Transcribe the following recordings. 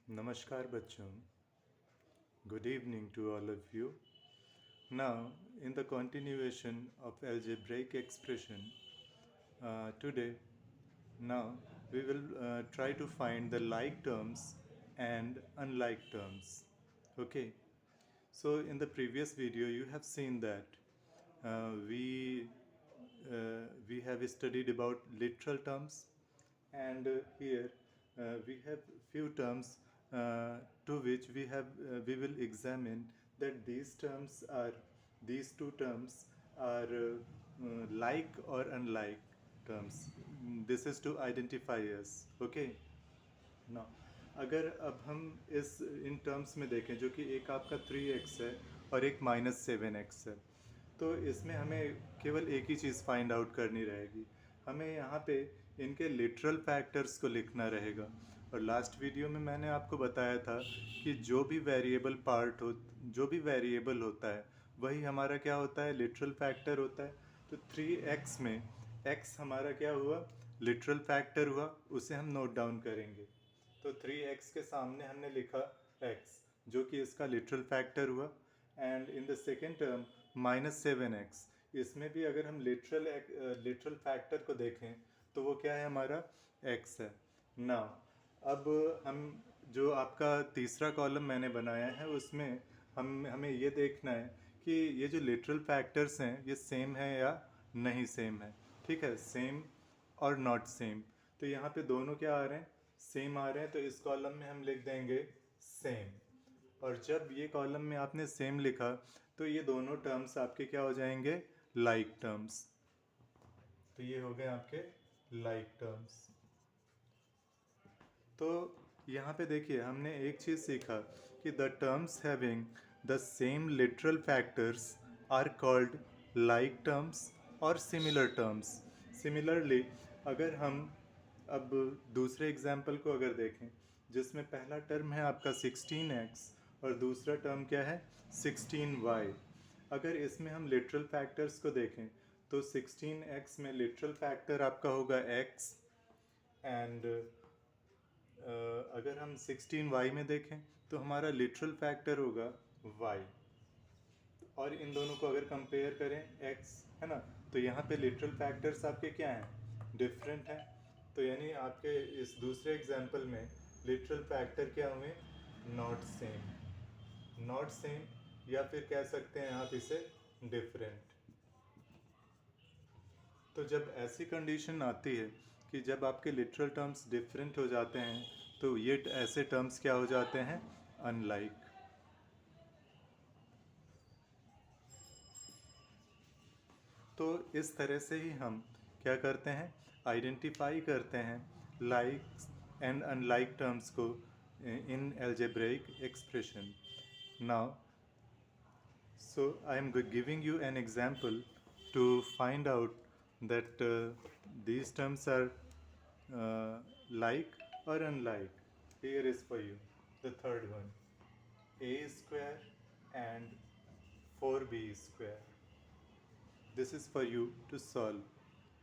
Namaskar bachchon. Good evening to all of you. Now, in the continuation of algebraic expression, today, now we will try to find the like terms and unlike terms. Okay. So, in the previous video, you have seen that uh, we we have studied about literal terms, and here we have few terms to which we will examine that these two terms are like or unlike terms. This is to identify us. Okay. ना अगर अब हम इस in terms में देखें जो कि एक आपका 3x है और एक -7x है, तो इसमें हमें केवल एक ही चीज़ फाइंड आउट करनी रहेगी। हमें यहाँ पे इनके लिटरल फैक्टर्स को लिखना रहेगा। और लास्ट वीडियो में मैंने आपको बताया था कि जो भी वेरिएबल होता है वही हमारा क्या होता है, लिटरल फैक्टर होता है। तो 3x में x हमारा क्या हुआ, लिटरल फैक्टर हुआ, उसे हम नोट डाउन करेंगे। तो 3x के सामने हमने लिखा x जो कि इसका लिटरल फैक्टर हुआ। And in the second term -7x, इसमें भी अगर हम लिटरल फैक्टर को देखें तो वो क्या है, हमारा x है। नाउ अब हम जो आपका तीसरा कॉलम मैंने बनाया है उसमें हमें ये देखना है कि ये जो लिटरल फैक्टर्स हैं ये सेम है या नहीं सेम है। ठीक है, सेम और नॉट सेम। तो यहाँ पे दोनों क्या आ रहे हैं, सेम आ रहे हैं, तो इस कॉलम में हम लिख देंगे सेम। और जब ये कॉलम में आपने सेम लिखा तो ये दोनों टर्म्स आपके क्या हो जाएंगे, लाइक टर्म्स। तो ये हो गए आपके लाइक टर्म्स। तो यहाँ पे देखिए हमने एक चीज़ सीखा कि the terms having the same literal factors are called like terms और सिमिलर टर्म्स। सिमिलरली अगर हम अब दूसरे एग्जाम्पल को अगर देखें जिसमें पहला टर्म है आपका 16x और दूसरा टर्म क्या है, 16y। अगर इसमें हम लिटरल फैक्टर्स को देखें तो 16x में लिटरल फैक्टर आपका होगा x, एंड अगर हम 16y में देखें तो हमारा लिटरल फैक्टर होगा y। और इन दोनों को अगर कंपेयर करें x, है ना, तो यहाँ पे लिटरल फैक्टर्स आपके क्या हैं, डिफरेंट हैं। तो यानी आपके इस दूसरे एग्जाम्पल में लिटरल फैक्टर क्या हुए, नॉट सेम। नॉट सेम या फिर कह सकते हैं आप इसे डिफरेंट। तो जब ऐसी कंडीशन आती है कि जब आपके लिटरल टर्म्स डिफरेंट हो जाते हैं तो ये ऐसे टर्म्स क्या हो जाते हैं, अनलाइक। तो इस तरह से ही हम क्या करते हैं, आइडेंटिफाई करते हैं लाइक्स एंड अनलाइक टर्म्स को in algebraic expression. Now so I am giving you an example to find out that these terms are like or unlike. Here is for you the third one, a square and 4b square. This is for you to solve.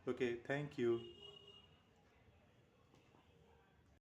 Okay, thank you.